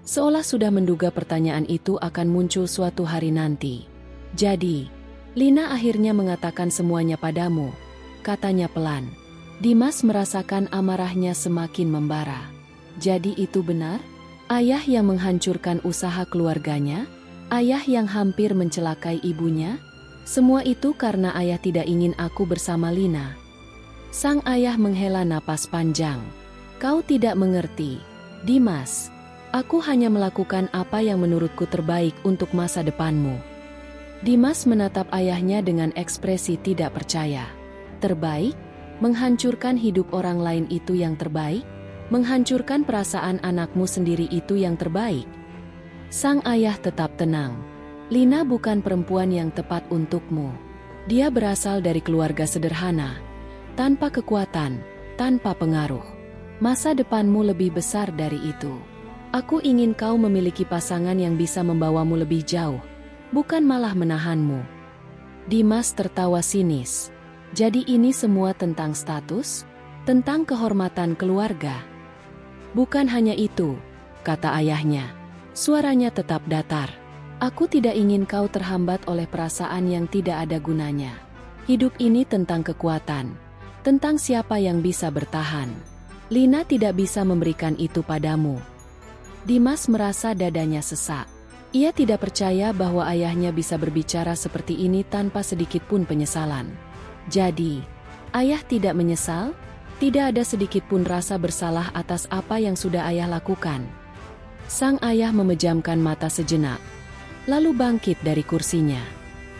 seolah sudah menduga pertanyaan itu akan muncul suatu hari nanti. Jadi, Lina akhirnya mengatakan semuanya padamu, katanya pelan. Dimas merasakan amarahnya semakin membara. Jadi itu benar? Ayah yang menghancurkan usaha keluarganya? Ayah yang hampir mencelakai ibunya? Semua itu karena ayah tidak ingin aku bersama Lina. Sang ayah menghela napas panjang. Kau tidak mengerti, Dimas. Aku hanya melakukan apa yang menurutku terbaik untuk masa depanmu. Dimas menatap ayahnya dengan ekspresi tidak percaya. Terbaik? Menghancurkan hidup orang lain itu yang terbaik? Menghancurkan perasaan anakmu sendiri itu yang terbaik? Sang ayah tetap tenang. Lina bukan perempuan yang tepat untukmu. Dia berasal dari keluarga sederhana, tanpa kekuatan, tanpa pengaruh. Masa depanmu lebih besar dari itu. Aku ingin kau memiliki pasangan yang bisa membawamu lebih jauh, bukan malah menahanmu. Dimas tertawa sinis. Jadi ini semua tentang status? Tentang kehormatan keluarga? Bukan hanya itu, kata ayahnya. Suaranya tetap datar. Aku tidak ingin kau terhambat oleh perasaan yang tidak ada gunanya. Hidup ini tentang kekuatan, tentang siapa yang bisa bertahan. Lina tidak bisa memberikan itu padamu. Dimas merasa dadanya sesak. Ia tidak percaya bahwa ayahnya bisa berbicara seperti ini tanpa sedikit pun penyesalan. Jadi, ayah tidak menyesal? Tidak ada sedikit pun rasa bersalah atas apa yang sudah ayah lakukan. Sang ayah memejamkan mata sejenak, lalu bangkit dari kursinya.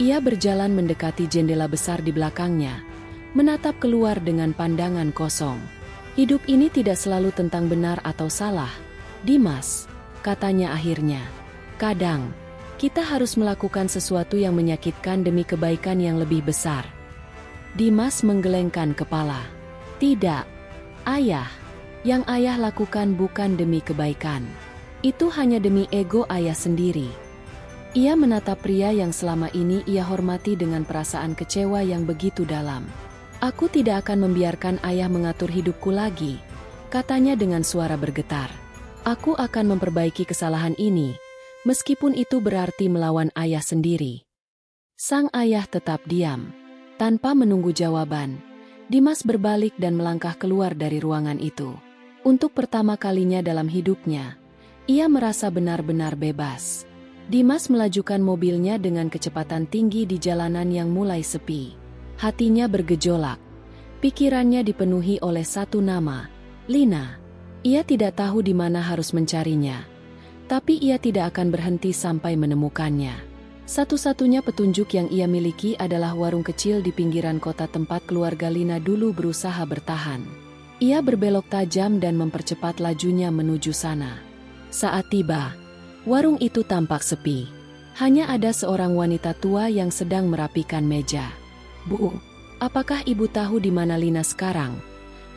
Ia berjalan mendekati jendela besar di belakangnya, menatap keluar dengan pandangan kosong. Hidup ini tidak selalu tentang benar atau salah, Dimas, katanya akhirnya. Kadang, kita harus melakukan sesuatu yang menyakitkan demi kebaikan yang lebih besar. Dimas menggelengkan kepala. Tidak, ayah. Yang ayah lakukan bukan demi kebaikan. Itu hanya demi ego ayah sendiri. Ia menatap pria yang selama ini ia hormati dengan perasaan kecewa yang begitu dalam. Aku tidak akan membiarkan ayah mengatur hidupku lagi, katanya dengan suara bergetar. Aku akan memperbaiki kesalahan ini, Meskipun itu berarti melawan ayah sendiri. Sang ayah tetap diam. Tanpa menunggu jawaban, Dimas berbalik dan melangkah keluar dari ruangan itu. Untuk pertama kalinya dalam hidupnya, ia merasa benar-benar bebas. Dimas melajukan mobilnya dengan kecepatan tinggi di jalanan yang mulai sepi. Hatinya bergejolak. Pikirannya dipenuhi oleh satu nama, Lina. Ia tidak tahu di mana harus mencarinya. Tapi ia tidak akan berhenti sampai menemukannya. Satu-satunya petunjuk yang ia miliki adalah warung kecil di pinggiran kota tempat keluarga Lina dulu berusaha bertahan. Ia berbelok tajam dan mempercepat lajunya menuju sana. Saat tiba, warung itu tampak sepi. Hanya ada seorang wanita tua yang sedang merapikan meja. "Bu, apakah ibu tahu di mana Lina sekarang?"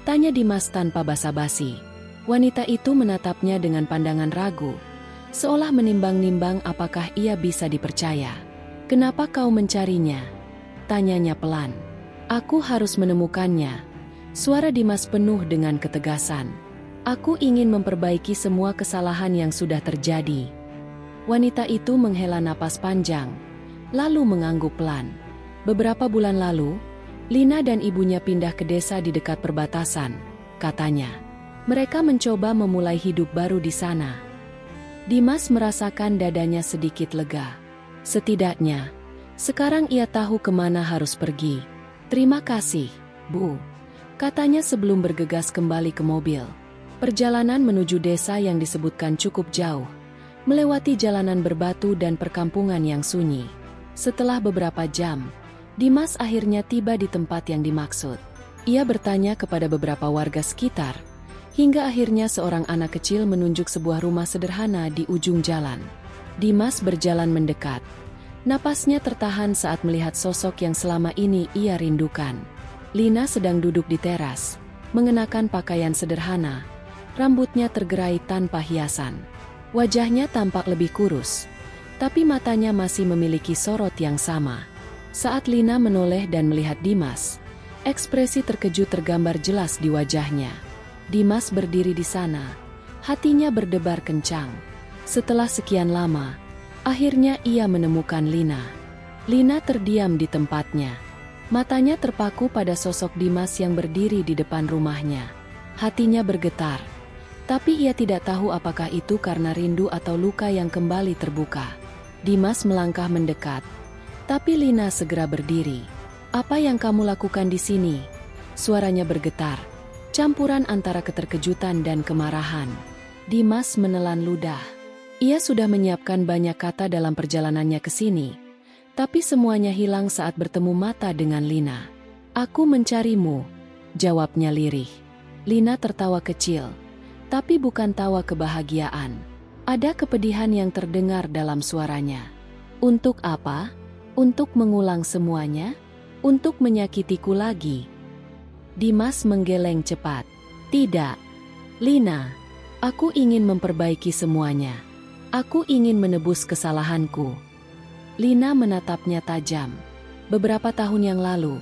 tanya Dimas tanpa basa-basi. Wanita itu menatapnya dengan pandangan ragu, seolah menimbang-nimbang apakah ia bisa dipercaya. "Kenapa kau mencarinya?" tanyanya pelan. "Aku harus menemukannya." Suara Dimas penuh dengan ketegasan. "Aku ingin memperbaiki semua kesalahan yang sudah terjadi." Wanita itu menghela napas panjang, lalu mengangguk pelan. "Beberapa bulan lalu, Lina dan ibunya pindah ke desa di dekat perbatasan," katanya. "Mereka mencoba memulai hidup baru di sana." Dimas merasakan dadanya sedikit lega. Setidaknya, sekarang ia tahu kemana harus pergi. "Terima kasih, Bu," katanya sebelum bergegas kembali ke mobil. Perjalanan menuju desa yang disebutkan cukup jauh, melewati jalanan berbatu dan perkampungan yang sunyi. Setelah beberapa jam, Dimas akhirnya tiba di tempat yang dimaksud. Ia bertanya kepada beberapa warga sekitar, hingga akhirnya seorang anak kecil menunjuk sebuah rumah sederhana di ujung jalan. Dimas berjalan mendekat. Napasnya tertahan saat melihat sosok yang selama ini ia rindukan. Lina sedang duduk di teras, mengenakan pakaian sederhana. Rambutnya tergerai tanpa hiasan. Wajahnya tampak lebih kurus, tapi matanya masih memiliki sorot yang sama. Saat Lina menoleh dan melihat Dimas, ekspresi terkejut tergambar jelas di wajahnya. Dimas berdiri di sana, hatinya berdebar kencang. Setelah sekian lama, akhirnya ia menemukan Lina. Lina terdiam di tempatnya. Matanya terpaku pada sosok Dimas yang berdiri di depan rumahnya. Hatinya bergetar, tapi ia tidak tahu apakah itu karena rindu atau luka yang kembali terbuka. Dimas melangkah mendekat, tapi Lina segera berdiri. "Apa yang kamu lakukan di sini?" Suaranya bergetar, campuran antara keterkejutan dan kemarahan. Dimas menelan ludah. Ia sudah menyiapkan banyak kata dalam perjalanannya ke sini, tapi semuanya hilang saat bertemu mata dengan Lina. "Aku mencarimu," jawabnya lirih. Lina tertawa kecil, tapi bukan tawa kebahagiaan. Ada kepedihan yang terdengar dalam suaranya. "Untuk apa? Untuk mengulang semuanya? Untuk menyakitiku lagi?" Dimas menggeleng cepat. "Tidak, Lina. Aku ingin memperbaiki semuanya. Aku ingin menebus kesalahanku." Lina menatapnya tajam. "Beberapa tahun yang lalu,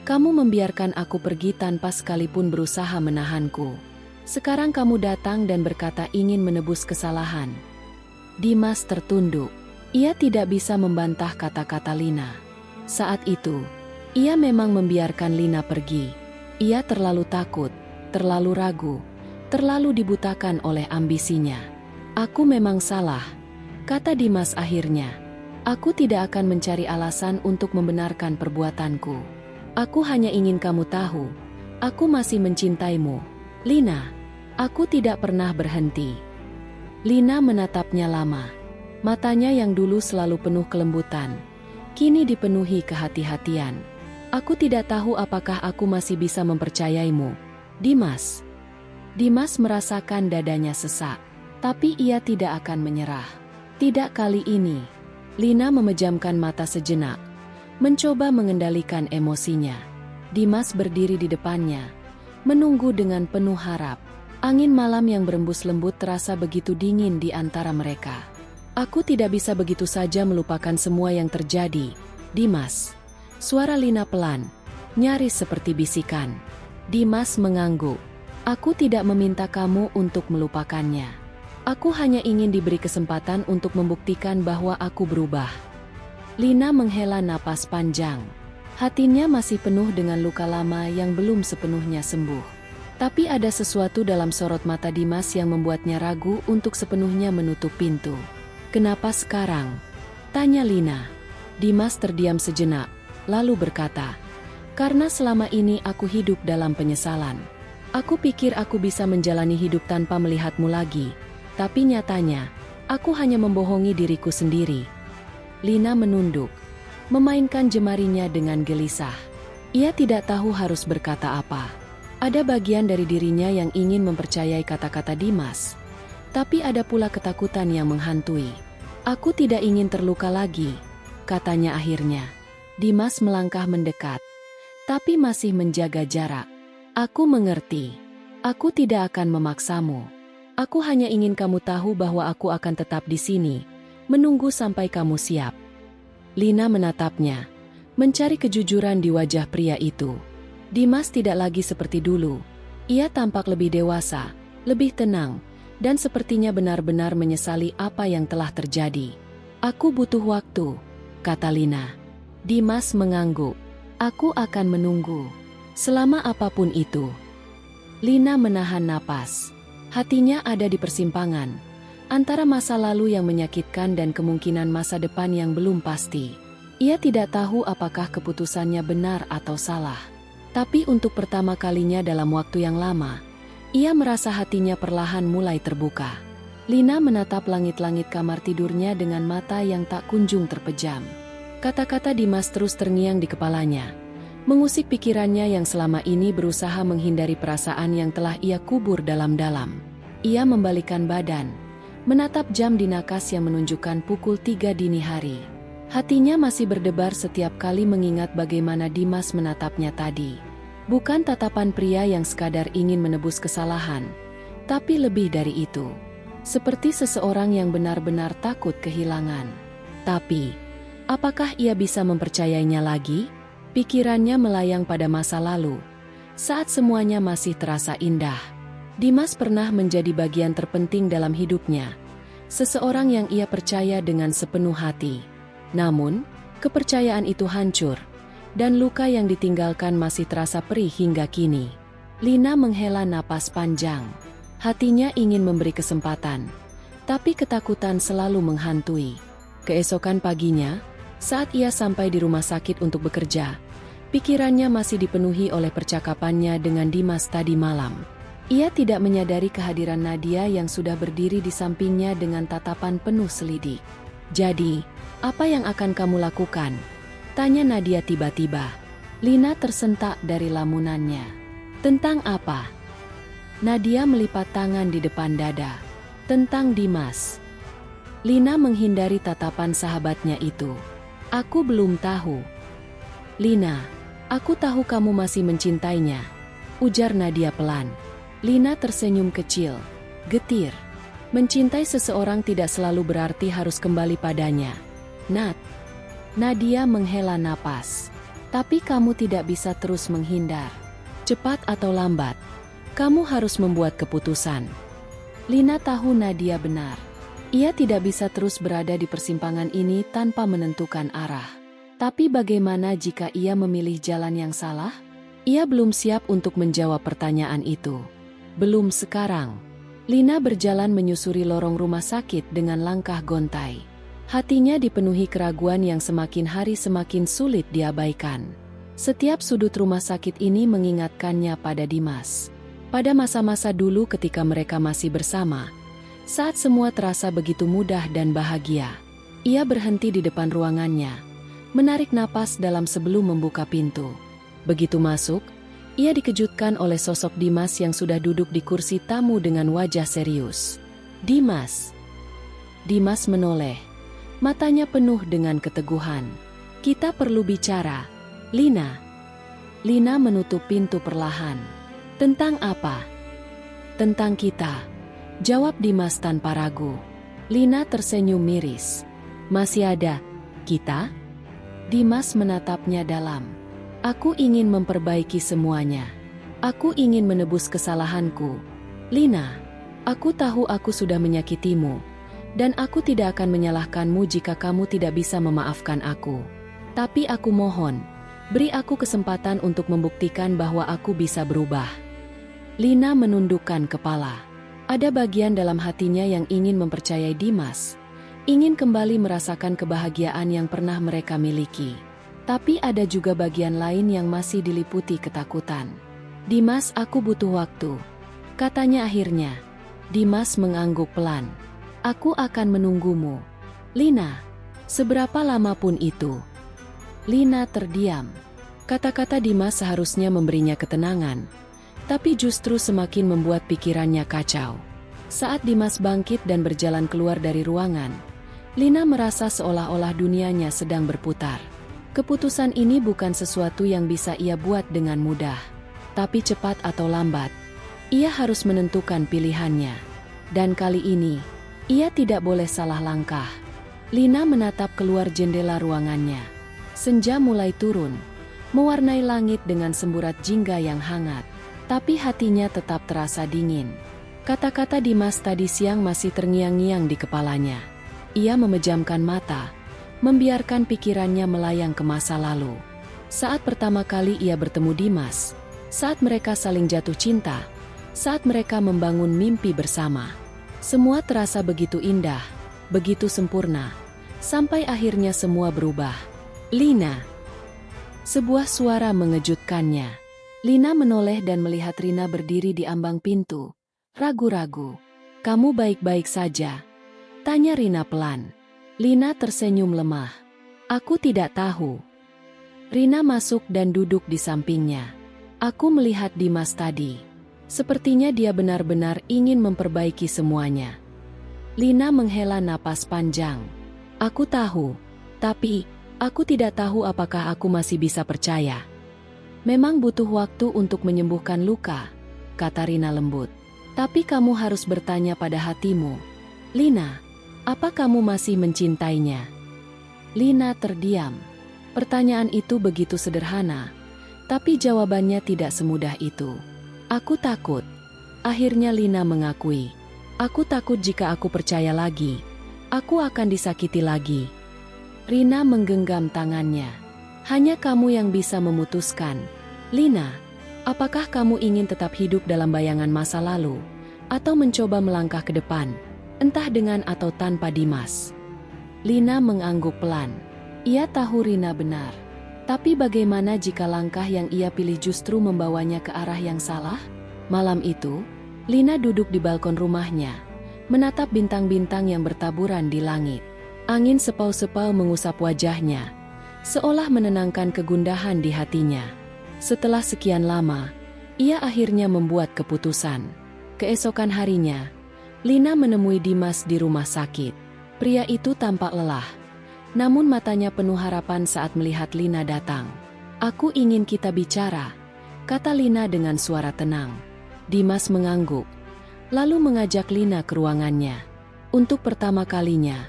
kamu membiarkan aku pergi tanpa sekalipun berusaha menahanku. Sekarang kamu datang dan berkata ingin menebus kesalahan." Dimas tertunduk. Ia tidak bisa membantah kata-kata Lina. Saat itu, ia memang membiarkan Lina pergi. Ia terlalu takut, terlalu ragu, terlalu dibutakan oleh ambisinya. "Aku memang salah," kata Dimas akhirnya. "Aku tidak akan mencari alasan untuk membenarkan perbuatanku. Aku hanya ingin kamu tahu, aku masih mencintaimu, Lina. Aku tidak pernah berhenti." Lina menatapnya lama. Matanya yang dulu selalu penuh kelembutan, kini dipenuhi kehati-hatian. "Aku tidak tahu apakah aku masih bisa mempercayaimu, Dimas." Dimas merasakan dadanya sesak, tapi ia tidak akan menyerah. "Tidak kali ini." Lina memejamkan mata sejenak, mencoba mengendalikan emosinya. Dimas berdiri di depannya, menunggu dengan penuh harap. Angin malam yang berembus lembut terasa begitu dingin di antara mereka. "Aku tidak bisa begitu saja melupakan semua yang terjadi, Dimas." Suara Lina pelan, nyaris seperti bisikan. Dimas mengangguk. "Aku tidak meminta kamu untuk melupakannya. Aku hanya ingin diberi kesempatan untuk membuktikan bahwa aku berubah. Lina menghela napas panjang. Hatinya masih penuh dengan luka lama yang belum sepenuhnya sembuh. Tapi ada sesuatu dalam sorot mata Dimas yang membuatnya ragu untuk sepenuhnya menutup pintu. "Kenapa sekarang?" tanya Lina. Dimas terdiam sejenak, lalu berkata, "Karena selama ini aku hidup dalam penyesalan. Aku pikir aku bisa menjalani hidup tanpa melihatmu lagi. Tapi nyatanya, aku hanya membohongi diriku sendiri." Lina menunduk, memainkan jemarinya dengan gelisah. Ia tidak tahu harus berkata apa. Ada bagian dari dirinya yang ingin mempercayai kata-kata Dimas. Tapi ada pula ketakutan yang menghantui. "Aku tidak ingin terluka lagi," katanya akhirnya. Dimas melangkah mendekat, tapi masih menjaga jarak. "Aku mengerti. Aku tidak akan memaksamu. Aku hanya ingin kamu tahu bahwa aku akan tetap di sini, menunggu sampai kamu siap." Lina menatapnya, mencari kejujuran di wajah pria itu. Dimas tidak lagi seperti dulu. Ia tampak lebih dewasa, lebih tenang, dan sepertinya benar-benar menyesali apa yang telah terjadi. "Aku butuh waktu," kata Lina. Dimas mengangguk. "Aku akan menunggu. Selama apapun itu." Lina menahan napas. Hatinya ada di persimpangan, antara masa lalu yang menyakitkan dan kemungkinan masa depan yang belum pasti. Ia tidak tahu apakah keputusannya benar atau salah. Tapi untuk pertama kalinya dalam waktu yang lama, ia merasa hatinya perlahan mulai terbuka. Lina menatap langit-langit kamar tidurnya dengan mata yang tak kunjung terpejam. Kata-kata Dimas terus terngiang di kepalanya, mengusik pikirannya yang selama ini berusaha menghindari perasaan yang telah ia kubur dalam-dalam. Ia membalikkan badan, menatap jam di nakas yang menunjukkan pukul 3 dini hari. Hatinya masih berdebar setiap kali mengingat bagaimana Dimas menatapnya tadi. Bukan tatapan pria yang sekadar ingin menebus kesalahan, tapi lebih dari itu. Seperti seseorang yang benar-benar takut kehilangan. Tapi, apakah ia bisa mempercayainya lagi? Pikirannya melayang pada masa lalu, saat semuanya masih terasa indah. Dimas pernah menjadi bagian terpenting dalam hidupnya, seseorang yang ia percaya dengan sepenuh hati. Namun, kepercayaan itu hancur, dan luka yang ditinggalkan masih terasa perih hingga kini. Lina menghela napas panjang. Hatinya ingin memberi kesempatan, tapi ketakutan selalu menghantui. Keesokan paginya, saat ia sampai di rumah sakit untuk bekerja, pikirannya masih dipenuhi oleh percakapannya dengan Dimas tadi malam. Ia tidak menyadari kehadiran Nadia yang sudah berdiri di sampingnya dengan tatapan penuh selidik. "Jadi, apa yang akan kamu lakukan?" tanya Nadia tiba-tiba. Lina tersentak dari lamunannya. "Tentang apa?" Nadia melipat tangan di depan dada. "Tentang Dimas." Lina menghindari tatapan sahabatnya itu. "Aku belum tahu." "Lina, aku tahu kamu masih mencintainya," ujar Nadia pelan. Lina tersenyum kecil, getir. Mencintai seseorang tidak selalu berarti harus kembali padanya. "Nat." Nadia menghela napas. "Tapi kamu tidak bisa terus menghindar. Cepat atau lambat, kamu harus membuat keputusan." Lina tahu Nadia benar. Ia tidak bisa terus berada di persimpangan ini tanpa menentukan arah. Tapi bagaimana jika ia memilih jalan yang salah? Ia belum siap untuk menjawab pertanyaan itu. Belum sekarang. Lina berjalan menyusuri lorong rumah sakit dengan langkah gontai. Hatinya dipenuhi keraguan yang semakin hari semakin sulit diabaikan. Setiap sudut rumah sakit ini mengingatkannya pada Dimas. Pada masa-masa dulu ketika mereka masih bersama, saat semua terasa begitu mudah dan bahagia. Ia berhenti di depan ruangannya, menarik napas dalam sebelum membuka pintu. Begitu masuk, ia dikejutkan oleh sosok Dimas yang sudah duduk di kursi tamu dengan wajah serius. "Dimas." Dimas menoleh, matanya penuh dengan keteguhan. "Kita perlu bicara, Lina." Lina menutup pintu perlahan. "Tentang apa?" "Tentang kita," jawab Dimas tanpa ragu. Lina tersenyum miris. "Masih ada kita?" Dimas menatapnya dalam. "Aku ingin memperbaiki semuanya. Aku ingin menebus kesalahanku, Lina." Aku tahu aku sudah menyakitimu, dan aku tidak akan menyalahkanmu jika kamu tidak bisa memaafkan aku. Tapi aku mohon, beri aku kesempatan untuk membuktikan bahwa aku bisa berubah. Lina menundukkan kepala. Ada bagian dalam hatinya yang ingin mempercayai Dimas, ingin kembali merasakan kebahagiaan yang pernah mereka miliki. Tapi ada juga bagian lain yang masih diliputi ketakutan. Dimas, aku butuh waktu, katanya akhirnya. Dimas mengangguk pelan. Aku akan menunggumu, Lina. Seberapa lama pun itu. Lina terdiam. Kata-kata Dimas seharusnya memberinya ketenangan, tapi justru semakin membuat pikirannya kacau. Saat Dimas bangkit dan berjalan keluar dari ruangan, Lina merasa seolah-olah dunianya sedang berputar. Keputusan ini bukan sesuatu yang bisa ia buat dengan mudah. Tapi cepat atau lambat, ia harus menentukan pilihannya. Dan kali ini, ia tidak boleh salah langkah. Lina menatap keluar jendela ruangannya. Senja mulai turun, mewarnai langit dengan semburat jingga yang hangat. Tapi hatinya tetap terasa dingin. Kata-kata Dimas tadi siang masih terngiang-ngiang di kepalanya. Ia memejamkan mata, membiarkan pikirannya melayang ke masa lalu. Saat pertama kali ia bertemu Dimas, saat mereka saling jatuh cinta, saat mereka membangun mimpi bersama. Semua terasa begitu indah, begitu sempurna, sampai akhirnya semua berubah. Lina. Sebuah suara mengejutkannya. Lina menoleh dan melihat Rina berdiri di ambang pintu, ragu-ragu. Kamu baik-baik saja? Tanya Rina pelan. Lina tersenyum lemah. Aku tidak tahu. Rina masuk dan duduk di sampingnya. Aku melihat Dimas tadi. Sepertinya dia benar-benar ingin memperbaiki semuanya. Lina menghela napas panjang. Aku tahu, tapi aku tidak tahu apakah aku masih bisa percaya. Memang butuh waktu untuk menyembuhkan luka, kata Rina lembut. Tapi kamu harus bertanya pada hatimu. Lina, apa kamu masih mencintainya? Lina terdiam. Pertanyaan itu begitu sederhana, tapi jawabannya tidak semudah itu. Aku takut. Akhirnya Lina mengakui. Aku takut jika aku percaya lagi, aku akan disakiti lagi. Rina menggenggam tangannya. Hanya kamu yang bisa memutuskan. Lina, apakah kamu ingin tetap hidup dalam bayangan masa lalu, atau mencoba melangkah ke depan? Entah dengan atau tanpa Dimas. Lina mengangguk pelan. Ia tahu Rina benar. Tapi bagaimana jika langkah yang ia pilih justru membawanya ke arah yang salah? Malam itu, Lina duduk di balkon rumahnya, menatap bintang-bintang yang bertaburan di langit. Angin sepau-sepau mengusap wajahnya, seolah menenangkan kegundahan di hatinya. Setelah sekian lama, ia akhirnya membuat keputusan. Keesokan harinya, Lina menemui Dimas di rumah sakit. Pria itu tampak lelah, namun matanya penuh harapan saat melihat Lina datang. Aku ingin kita bicara, kata Lina dengan suara tenang. Dimas mengangguk, lalu mengajak Lina ke ruangannya. Untuk pertama kalinya,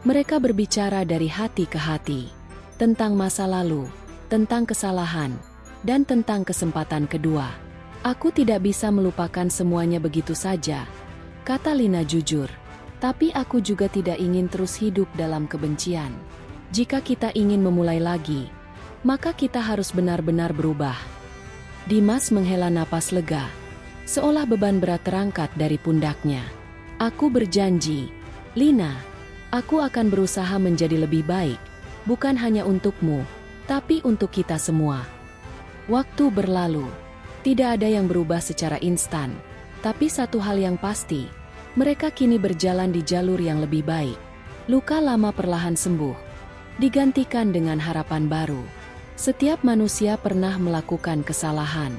mereka berbicara dari hati ke hati, tentang masa lalu, tentang kesalahan, dan tentang kesempatan kedua. Aku tidak bisa melupakan semuanya begitu saja, kata Lina jujur. Tapi aku juga tidak ingin terus hidup dalam kebencian. Jika kita ingin memulai lagi, maka kita harus benar-benar berubah. Dimas menghela napas lega, seolah beban berat terangkat dari pundaknya. Aku berjanji, Lina, aku akan berusaha menjadi lebih baik, bukan hanya untukmu, tapi untuk kita semua. Waktu berlalu, tidak ada yang berubah secara instan, tapi satu hal yang pasti, mereka kini berjalan di jalur yang lebih baik. Luka lama perlahan sembuh, digantikan dengan harapan baru. Setiap manusia pernah melakukan kesalahan.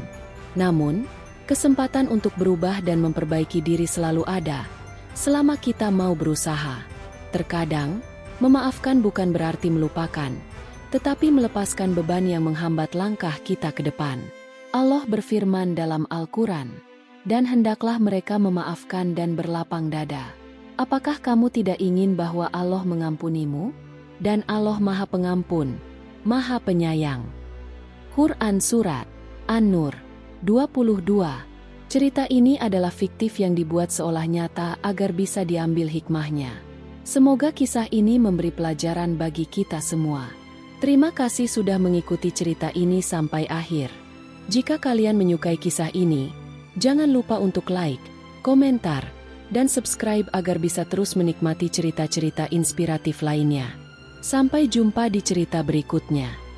Namun, kesempatan untuk berubah dan memperbaiki diri selalu ada, selama kita mau berusaha. Terkadang, memaafkan bukan berarti melupakan, tetapi melepaskan beban yang menghambat langkah kita ke depan. Allah berfirman dalam Al-Quran, dan hendaklah mereka memaafkan dan berlapang dada. Apakah kamu tidak ingin bahwa Allah mengampunimu? Dan Allah Maha Pengampun, Maha Penyayang. Quran Surat An-Nur 22 Cerita ini adalah fiktif yang dibuat seolah nyata agar bisa diambil hikmahnya. Semoga kisah ini memberi pelajaran bagi kita semua. Terima kasih sudah mengikuti cerita ini sampai akhir. Jika kalian menyukai kisah ini, jangan lupa untuk like, komentar, dan subscribe agar bisa terus menikmati cerita-cerita inspiratif lainnya. Sampai jumpa di cerita berikutnya.